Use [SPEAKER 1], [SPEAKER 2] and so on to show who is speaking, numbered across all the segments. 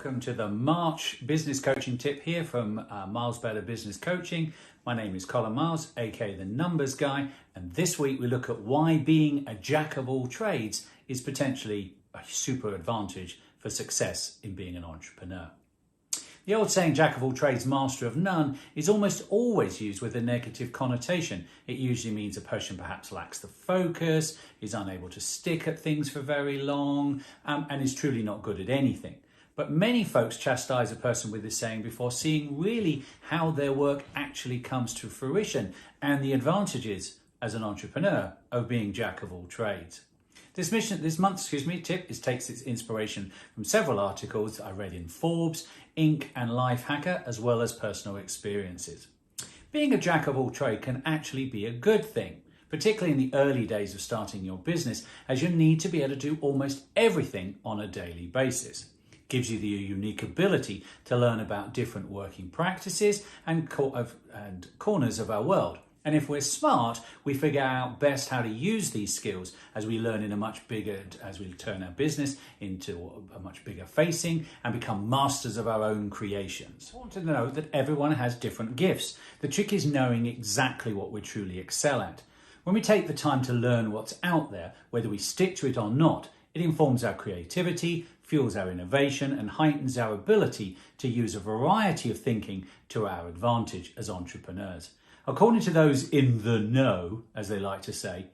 [SPEAKER 1] welcome to the March business coaching tip here from Miles Better Business Coaching. My name is Colin Miles, aka the Numbers Guy, and this week we look at why being a jack of all trades is potentially a super advantage for success in being an entrepreneur. The old saying, jack of all trades, master of none, is almost always used with a negative connotation. It usually means a person perhaps lacks the focus, is unable to stick at things for very long, and is truly not good at anything. But many folks chastise a person with this saying before seeing really how their work actually comes to fruition and the advantages as an entrepreneur of being jack of all trades. This month's tip takes its inspiration from several articles I read in Forbes, Inc. and Lifehacker, as well as personal experiences. Being a jack of all trade can actually be a good thing, particularly in the early days of starting your business, as you need to be able to do almost everything on a daily basis. It gives you the unique ability to learn about different working practices and corners of our world. And if we're smart, we figure out best how to use these skills as we learn as we turn our business into a much bigger facing and become masters of our own creations. I want to know that everyone has different gifts. The trick is knowing exactly what we truly excel at. When we take the time to learn what's out there, whether we stick to it or not, it informs our creativity, fuels our innovation, and heightens our ability to use a variety of thinking to our advantage as entrepreneurs. According to those in the know, as they like to say,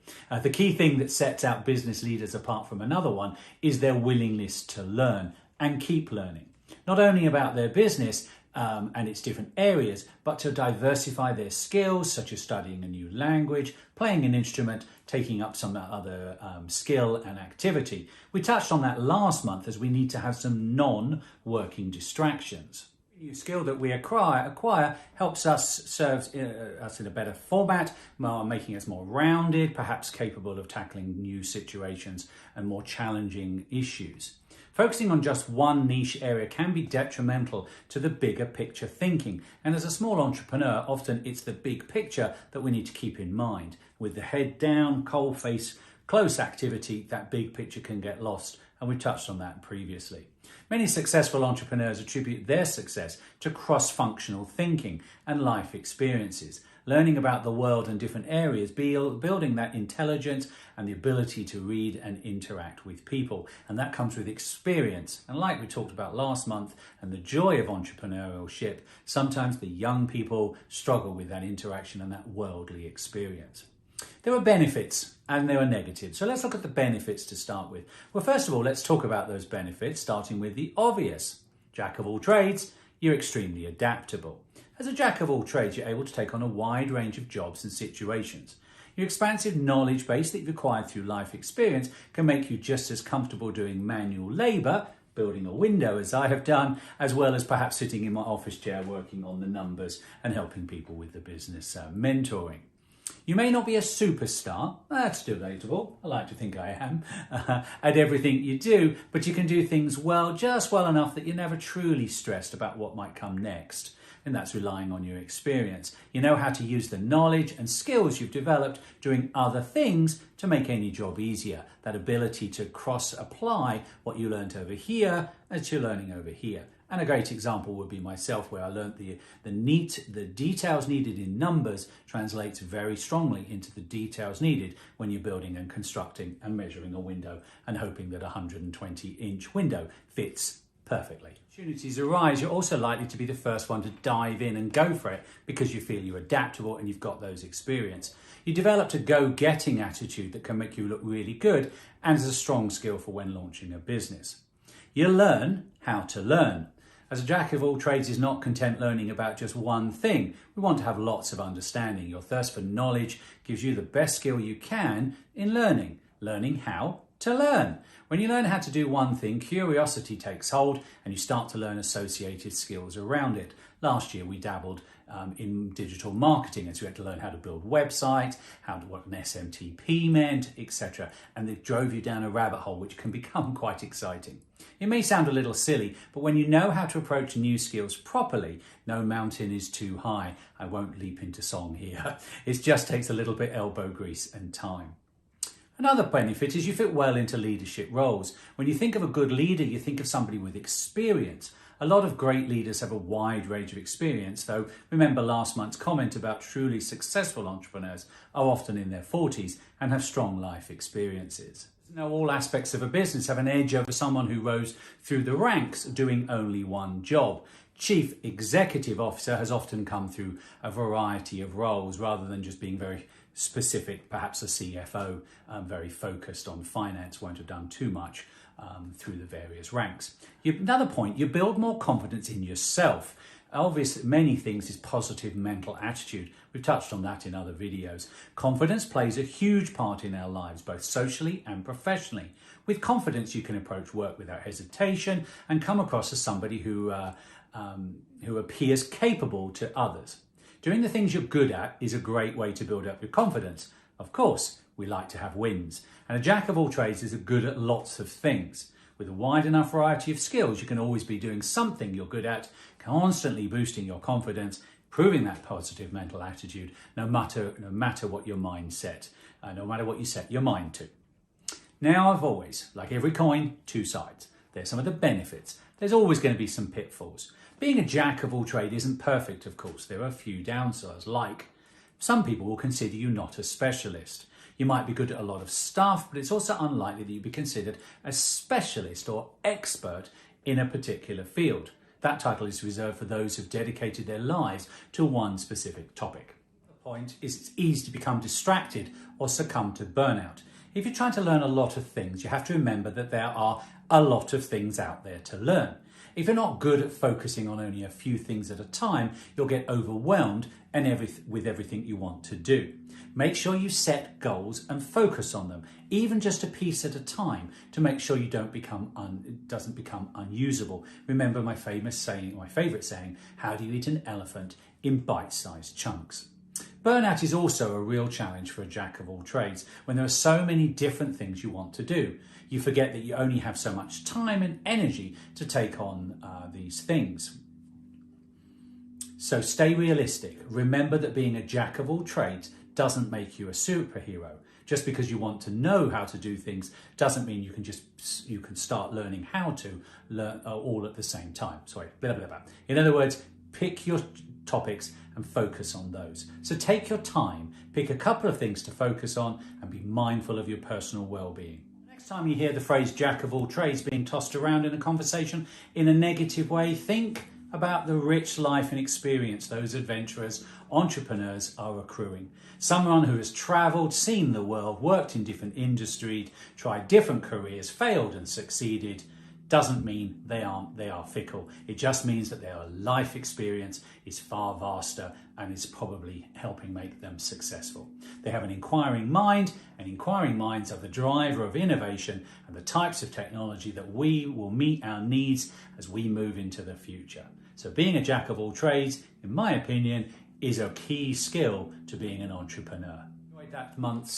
[SPEAKER 1] the key thing that sets out business leaders apart from another one is their willingness to learn and keep learning. Not only about their business and its different areas, but to diversify their skills, such as studying a new language, playing an instrument, taking up some other skill and activity. We touched on that last month as we need to have some non-working distractions. Skill that we acquire helps us serve us in a better format, making us more rounded, perhaps capable of tackling new situations and more challenging issues. Focusing on just one niche area can be detrimental to the bigger picture thinking. And as a small entrepreneur, often it's the big picture that we need to keep in mind. With the head down, cold face, close activity, that big picture can get lost. And we touched on that previously. Many successful entrepreneurs attribute their success to cross-functional thinking and life experiences, learning about the world and different areas, building that intelligence and the ability to read and interact with people. And that comes with experience. And like we talked about last month and the joy of entrepreneurship, sometimes the young people struggle with that interaction and that worldly experience. There are benefits and there are negatives. So let's look at the benefits to start with. Well, first of all, let's talk about those benefits, starting with the obvious. Jack of all trades, you're extremely adaptable. As a jack of all trades, you're able to take on a wide range of jobs and situations. Your expansive knowledge base that you've acquired through life experience can make you just as comfortable doing manual labour, building a window as I have done, as well as perhaps sitting in my office chair working on the numbers and helping people with the business mentoring. You may not be a superstar, that's debatable, I like to think I am, at everything you do, but you can do things well, just well enough that you're never truly stressed about what might come next. And that's relying on your experience. You know how to use the knowledge and skills you've developed doing other things to make any job easier. That ability to cross-apply what you learned over here as you're learning over here. And a great example would be myself, where I learned the details needed in numbers translates very strongly into the details needed when you're building and constructing and measuring a window and hoping that a 120-inch window fits perfectly. Opportunities arise, you're also likely to be the first one to dive in and go for it because you feel you're adaptable and you've got those experience. You developed a go-getting attitude that can make you look really good and is a strong skill for when launching a business. You learn how to learn. As a jack of all trades is not content learning about just one thing. We want to have lots of understanding. Your thirst for knowledge gives you the best skill you can in learning how to learn. When you learn how to do one thing, curiosity takes hold and you start to learn associated skills around it. Last year we dabbled in digital marketing, and so we had to learn how to build websites, what an SMTP meant, etc. And it drove you down a rabbit hole which can become quite exciting. It may sound a little silly, but when you know how to approach new skills properly, no mountain is too high. I won't leap into song here. It just takes a little bit elbow grease and time. Another benefit is you fit well into leadership roles. When you think of a good leader, you think of somebody with experience, A lot of great leaders have a wide range of experience, though remember last month's comment about truly successful entrepreneurs are often in their 40s and have strong life experiences. Now, all aspects of a business have an edge over someone who rose through the ranks doing only one job. Chief Executive Officer has often come through a variety of roles rather than just being very specific. Perhaps a CFO, very focused on finance, won't have done too much through the various ranks. Another point, you build more confidence in yourself. Obviously, many things is positive mental attitude. We've touched on that in other videos. Confidence plays a huge part in our lives, both socially and professionally. With confidence, you can approach work without hesitation and come across as somebody who appears capable to others. Doing the things you're good at is a great way to build up your confidence. Of course, we like to have wins, and a jack of all trades is good at lots of things. With a wide enough variety of skills, you can always be doing something you're good at, constantly boosting your confidence, proving that positive mental attitude, no matter what your mindset, no matter what you set your mind to. Now, I've always, like every coin, two sides. There's some of the benefits. There's always going to be some pitfalls. Being a jack of all trade isn't perfect, of course. There are a few downsides, like some people will consider you not a specialist. You might be good at a lot of stuff, but it's also unlikely that you'd be considered a specialist or expert in a particular field. That title is reserved for those who've dedicated their lives to one specific topic. The point is it's easy to become distracted or succumb to burnout. If you're trying to learn a lot of things, you have to remember that there are a lot of things out there to learn. If you're not good at focusing on only a few things at a time, you'll get overwhelmed with everything you want to do. Make sure you set goals and focus on them, even just a piece at a time, to make sure you it doesn't become unusable. Remember my favourite saying, how do you eat an elephant in bite-sized chunks? Burnout is also a real challenge for a jack of all trades when there are so many different things you want to do. You forget that you only have so much time and energy to take on these things. So stay realistic. Remember that being a jack of all trades doesn't make you a superhero. Just because you want to know how to do things doesn't mean you can start learning how to learn all at the same time. In other words, pick your topics and focus on those. So take your time, pick a couple of things to focus on, and be mindful of your personal well-being. Next time you hear the phrase jack of all trades being tossed around in a conversation in a negative way, think about the rich life and experience those adventurers, entrepreneurs are accruing. Someone who has travelled, seen the world, worked in different industries, tried different careers, failed and succeeded, doesn't mean they are fickle. It just means that their life experience is far vaster and is probably helping make them successful. They have an inquiring mind, and inquiring minds are the driver of innovation and the types of technology that will meet our needs as we move into the future. So being a jack of all trades, in my opinion, is a key skill to being an entrepreneur.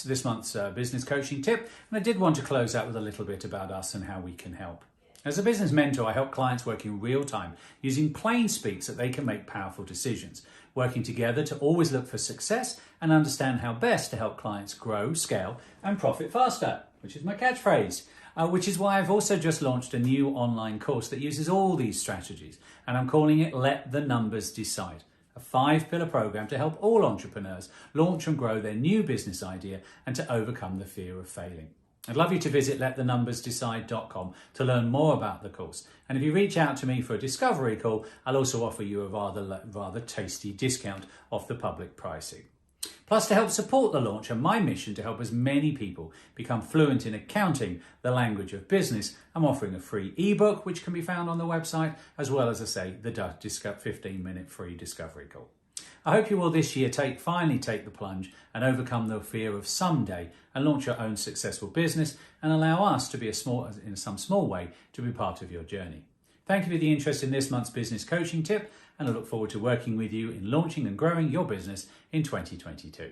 [SPEAKER 1] This month's business coaching tip, and I did want to close out with a little bit about us and how we can help. As a business mentor, I help clients work in real time using plain speak so that they can make powerful decisions, working together to always look for success and understand how best to help clients grow, scale and profit faster, which is my catchphrase. Which is why I've also just launched a new online course that uses all these strategies, and I'm calling it Let the Numbers Decide, a 5-pillar program to help all entrepreneurs launch and grow their new business idea and to overcome the fear of failing. I'd love you to visit letthenumbersdecide.com to learn more about the course. And if you reach out to me for a discovery call, I'll also offer you a rather tasty discount off the public pricing. Plus, to help support the launch and my mission to help as many people become fluent in accounting, the language of business, I'm offering a free ebook which can be found on the website, as well as, the 15-minute free discovery call. I hope you will this year finally take the plunge and overcome the fear of someday and launch your own successful business and allow us to be in some small way to be part of your journey. Thank you for the interest in this month's business coaching tip, and I look forward to working with you in launching and growing your business in 2022.